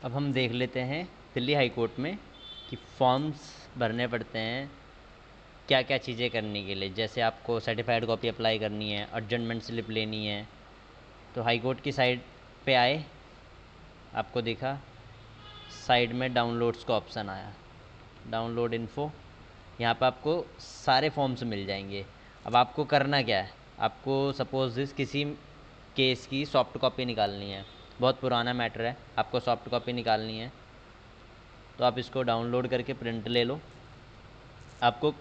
अब हम देख लेते हैं दिल्ली हाई कोर्ट में कि फॉर्म्स भरने पड़ते हैं क्या क्या चीज़ें करने के लिए। जैसे आपको सर्टिफाइड कॉपी अप्लाई करनी है, अर्जेंटमेंट स्लिप लेनी है, तो हाई कोर्ट की साइट पे आए, आपको दिखा साइड में डाउनलोड्स का ऑप्शन आया, डाउनलोड इन्फो। यहाँ पे आपको सारे फॉर्म्स मिल जाएंगे। अब आपको करना क्या है, आपको सपोज दिस किसी केस की सॉफ्ट कॉपी निकालनी है, बहुत पुराना मैटर है, आपको सॉफ्ट कॉपी निकालनी है, तो आप इसको डाउनलोड करके प्रिंट ले लो। आपको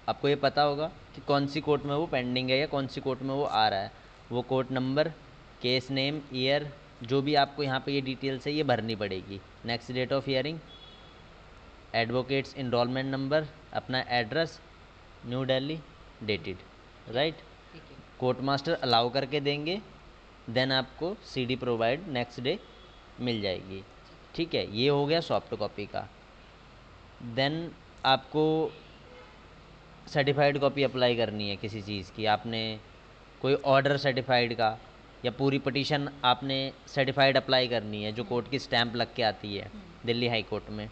आपको ये पता होगा कि कौन सी कोर्ट में वो पेंडिंग है या कौन सी कोर्ट में वो आ रहा है, वो court number, case name, year, जो भी आपको यहाँ पे ये डिटेल्स है ये भरनी पड़ेगी। Next date of hearing, advocates enrolment number, अपना address, New Delhi, dated, right. ठीक है। कोर्ट मास्टर अलाउ करके देंगे, देन आपको सीडी प्रोवाइड नेक्स्ट डे मिल जाएगी। ठीक है, ये हो गया सॉफ्ट कॉपी का। देन आपको सर्टिफाइड कॉपी अप्लाई करनी है किसी चीज़ की, आपने कोई ऑर्डर सर्टिफाइड का या पूरी पटिशन आपने सर्टिफाइड अप्लाई करनी है जो कोर्ट की स्टैंप लग के आती है दिल्ली हाई कोर्ट में।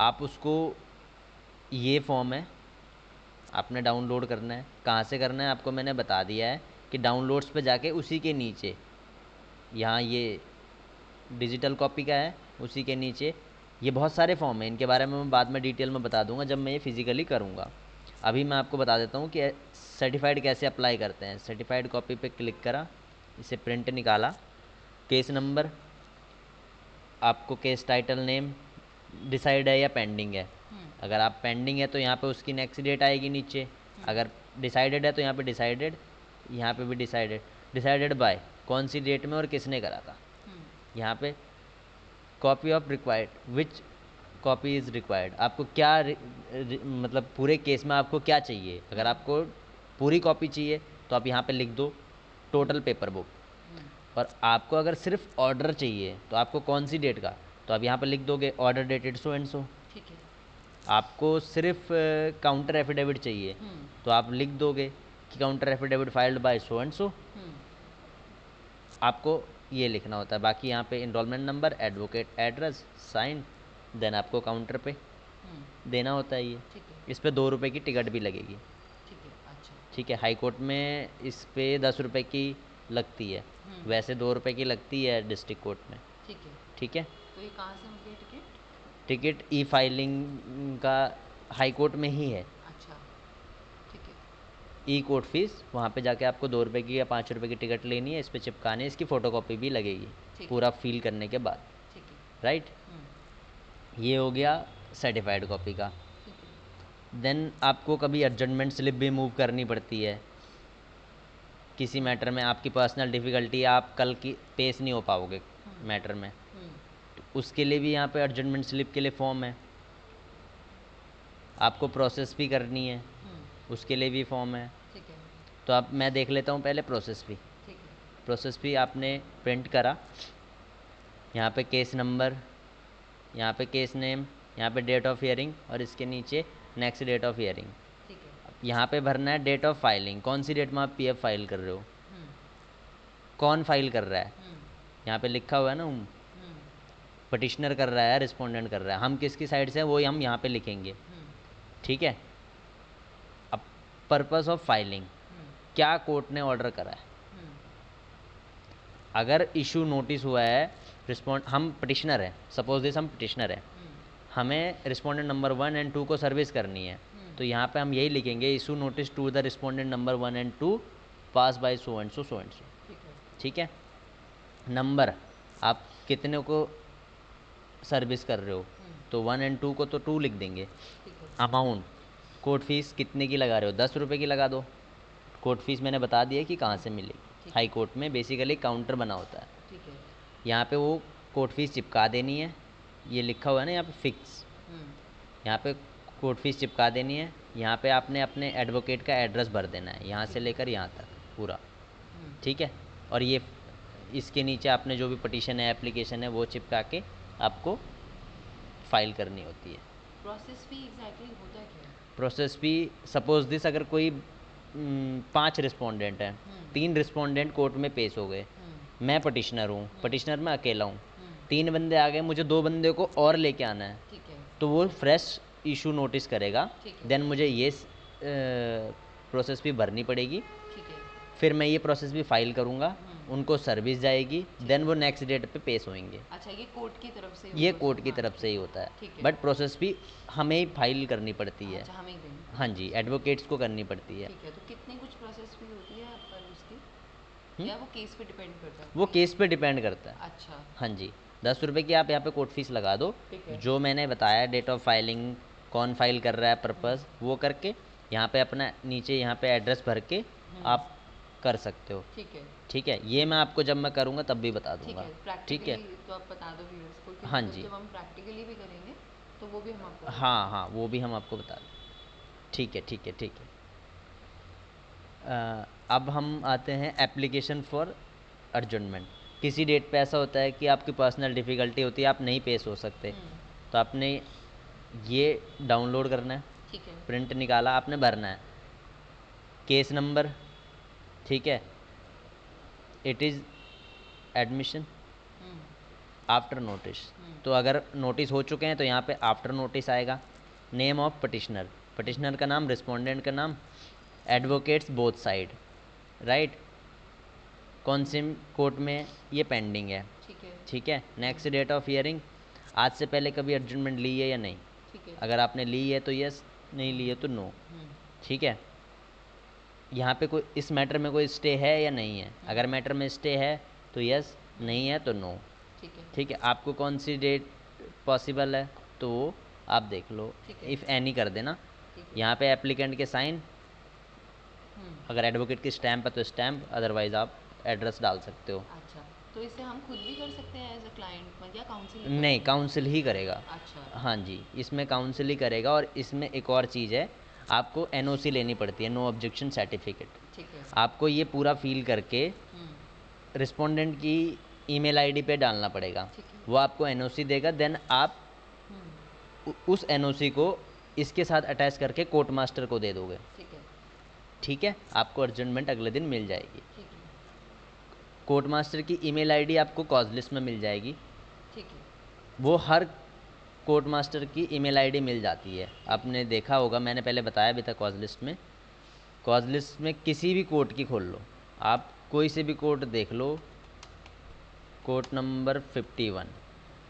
आप उसको, ये फॉर्म है, आपने डाउनलोड करना है। कहाँ से करना है आपको मैंने बता दिया है कि डाउनलोड्स पे जाके उसी के नीचे, यहाँ ये डिजिटल कॉपी का है, उसी के नीचे ये बहुत सारे फॉर्म हैं, इनके बारे में मैं बाद में डिटेल में बता दूंगा जब मैं ये फिजिकली करूँगा। अभी मैं आपको बता देता हूँ कि सर्टिफाइड कैसे अप्लाई करते हैं। सर्टिफाइड कॉपी पे क्लिक करा, इसे प्रिंट निकाला, केस नंबर, आपको केस टाइटल नेम डिसाइड है या पेंडिंग है। अगर आप पेंडिंग है तो यहाँ पे उसकी नेक्स्ट डेट आएगी नीचे, अगर डिसाइडेड है तो यहाँ पे डिसाइडेड, यहाँ पे भी डिसाइडेड, डिसाइडेड बाय कौन सी डेट में और किसने करा था। यहाँ पे copy of required, which copy is required, आपको क्या मतलब पूरे केस में आपको क्या चाहिए। अगर आपको पूरी कॉपी चाहिए तो आप यहाँ पे लिख दो टोटल पेपर बुक, और आपको अगर सिर्फ ऑर्डर चाहिए तो आपको कौन सी डेट का, तो आप यहाँ पे लिख दोगे order dated so and so. ठीक है। आपको सिर्फ काउंटर एफिडेविट चाहिए तो आप लिख दोगे कि counter affidavit filed by so and so. आपको ये लिखना होता है। बाकी यहाँ पे enrolment number, advocate address, sign, then आपको काउंटर पे देना होता है ये। ठीक है। इस पे 2 रुपये की टिकट भी लगेगी। ठीक है। अच्छा। ठीक है, हाई कोर्ट में इस पे 10 रुपये की लगती है, वैसे 2 रुपये की लगती है डिस्ट्रिक्ट कोर्ट में। ठीक है। ठीक है, तो ये कहाँ से मिलती है टिकट? टिकट ई फाइलिंग का हाई कोर्ट में ही है। अच्छा। ठीक है। ई कोर्ट फीस, वहाँ पे जाके आपको 2 रुपये की या 5 रुपये की टिकट लेनी है, इस पर चिपकाने है, इसकी फ़ोटोकॉपी भी लगेगी ठीक पूरा फिल करने के बाद। ठीक है। राइट, ये हो गया सर्टिफाइड कॉपी का। ठीक है। देन आपको कभी अर्जेंटमेंट स्लिप भी मूव करनी पड़ती है किसी मैटर में, आपकी पर्सनल डिफ़िकल्टी, आप कल की पेश नहीं हो पाओगे मैटर में, तो उसके लिए भी यहाँ पे अर्जेंटमेंट स्लिप के लिए फॉर्म है। आपको प्रोसेस भी करनी है, उसके लिए भी फॉर्म है। ठीक है। तो अब मैं देख लेता हूँ पहले प्रोसेस भी। ठीक है। प्रोसेस भी आपने प्रिंट करा, यहाँ पे केस नंबर, यहाँ पे केस नेम, यहाँ पे डेट ऑफ हियरिंग, और इसके नीचे नेक्स्ट डेट ऑफ हियरिंग। ठीक है। यहाँ पे भरना है डेट ऑफ फाइलिंग, कौन सी डेट में आप पीएफ फाइल कर रहे हो, कौन फाइल कर रहा है। यहाँ पे लिखा हुआ है ना, पटिशनर कर रहा है, रिस्पोंडेंट कर रहा है, हम किसकी साइड से हैं वो हम यहाँ पे लिखेंगे। ठीक है, अब पर्पस ऑफ फाइलिंग, क्या कोर्ट ने ऑर्डर करा है। अगर इशू नोटिस हुआ है, रिस्पॉन्ड, हम पटिशनर हैं, सपोज दिस हम पटिशनर हैं, हमें रिस्पोंडेंट नंबर 1 एंड 2 को सर्विस करनी है, तो यहाँ पे हम यही लिखेंगे, issue notice to the respondent number 1 and 2 pass by so and so, so and so. ठीक है, नंबर, आप कितने को सर्विस कर रहे हो, तो 1 एंड 2 को तो 2 लिख देंगे। अमाउंट, कोर्ट फीस कितने की लगा रहे हो, 10 रुपये की लगा दो। कोर्ट फीस मैंने बता दिया कि कहाँ से मिलेगी, हाई कोर्ट में बेसिकली काउंटर बना होता है। ठीक है। यहाँ पे वो कोर्ट फीस चिपका देनी है, ये लिखा हुआ है ना यहाँ पे फिक्स, यहाँ पे कोर्ट फीस चिपका देनी है। यहाँ पे आपने अपने एडवोकेट का एड्रेस भर देना है, यहाँ से लेकर यहाँ तक पूरा। ठीक है, और ये इसके नीचे आपने जो भी पटिशन है, एप्लीकेशन है, वो चिपका के आपको फाइल करनी होती है। प्रोसेस भी एग्जैक्टली होता है क्या? प्रोसेस भी, सपोज दिस अगर कोई 5 रिस्पोंडेंट हैं, 3 रिस्पोंडेंट कोर्ट में पेश हो गए, मैं पटिशनर हूँ, पटिशनर मैं अकेला हूँ, 3 बंदे आ गए, मुझे 2 बंदे को और लेके आना है, ठीक है। तो वो फ्रेश इशू नोटिस करेगा। ठीक है। देन मुझे ये प्रोसेस भी भरनी पड़ेगी, ठीक है। फिर मैं ये प्रोसेस भी फाइल करूँगा, उनको सर्विस जाएगी, देन है। वो नेक्स्ट डेट पे पेश होंगे। अच्छा, ये कोर्ट की तरफ से ये होगा कोर्ट सब? की हाँ, तरफ से ही होता है, ठीक है। बट प्रोसेस भी हमें ही फाइल करनी पड़ती है। अच्छा, हमें ही देनी। हाँ जी, एडवोकेट्स को करनी पड़ती है। ठीक है, तो कितनी कुछ प्रोसेस भी होती है पर उसकी, हुँ? या वो केस पे डिपेंड करता है? वो केस पे डिपेंड करता है। अच्छा। हाँ जी, 10 रुपये की आप यहाँ पे कोर्ट फीस लगा दो, ठीक है। जो मैंने बताया डेट ऑफ फाइलिंग, कौन फाइल कर रहा है, पर्पस, वो करके यहाँ पे अपना नीचे यहाँ पे एड्रेस भर के आप कर सकते हो। ठीक है। ठीक है, ये मैं आपको जब मैं करूँगा तब भी बता ठीक दूँगा। है, ठीक है, प्रैक्टिकली तो आप बता दो व्यूअर्स को, हाँ क्योंकि जी, जब हम प्रैक्टिकली भी करेंगे तो वो भी हम आपको हाँ बताएंगे। हाँ, वो भी हम आपको बता दें। ठीक है, ठीक है, ठीक है। अब हम आते हैं एप्लीकेशन फॉर अर्जेंटमेंट। किसी डेट पे ऐसा होता है कि आपकी पर्सनल डिफ़िकल्टी होती है, आप नहीं पेश हो सकते, तो आपने ये डाउनलोड करना है, ठीक है। प्रिंट निकाला, आपने भरना है केस नंबर। ठीक है, it is admission hmm. After notice. तो अगर नोटिस हो चुके हैं तो यहाँ पे आफ्टर नोटिस आएगा। नेम ऑफ पटिशनर, पटिशनर का नाम, रिस्पोंडेंट का नाम, एडवोकेट्स बोथ साइड, राइट, कौन सी कोर्ट में ये पेंडिंग है। ठीक है। ठीक है, नेक्स्ट डेट ऑफ हियरिंग, आज से पहले कभी अर्जेंटमेंट ली है या नहीं। ठीक है। अगर आपने ली है तो यस, नहीं ली है तो नो। ठीक है, यहाँ पे कोई इस मैटर में कोई स्टे है या नहीं है। अगर मैटर में स्टे है तो यस, नहीं है तो नो। ठीक है। ठीक है, आपको कौन सी डेट पॉसिबल है तो वो आप देख लो, ठीक है। इफ़ एनी कर देना। ठीक है। यहाँ पे एप्लीकेंट के साइन, अगर एडवोकेट की स्टैम्प है तो स्टैम्प, अदरवाइज आप एड्रेस डाल सकते हो। अच्छा, तो इसे हम खुद भी कर सकते हैं एज अ क्लाइंट, या काउंसिल ही नहीं, करेंगे? काउंसिल ही करेगा। अच्छा। हाँ जी, इसमें काउंसिल ही करेगा। और इसमें एक और चीज़ है, आपको एनओसी लेनी पड़ती है, नो ऑब्जेक्शन सर्टिफिकेट। ठीक है। आपको ये पूरा फिल करके रिस्पोंडेंट की ईमेल आईडी पे डालना पड़ेगा, ठीक है। वो आपको एनओसी देगा। देन आप उस एनओसी को इसके साथ अटैच करके कोर्ट मास्टर को दे दोगे। ठीक है। ठीक है, आपको अर्जेंटमेंट अगले दिन मिल जाएगी। ठीक है। कोर्ट मास्टर की ईमेल आईडी आपको कॉज लिस्ट में मिल जाएगी। ठीक है। वो हर कोर्ट मास्टर की ईमेल आईडी मिल जाती है, आपने देखा होगा, मैंने पहले बताया भी था कॉज लिस्ट में। कॉज लिस्ट में किसी भी कोर्ट की खोल लो, आप कोई से भी कोर्ट देख लो, कोर्ट नंबर 51,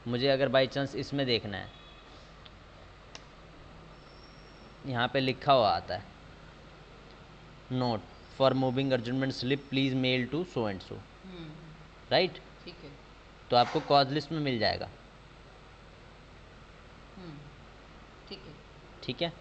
मुझे अगर बाई चांस इसमें देखना है, यहाँ पे लिखा हुआ आता है, नोट फॉर मूविंग अर्जेंटमेंट slip please mail to so and so, right. ठीक है। तो आपको कॉज लिस्ट में मिल जाएगा। ठीक है। ठीक है,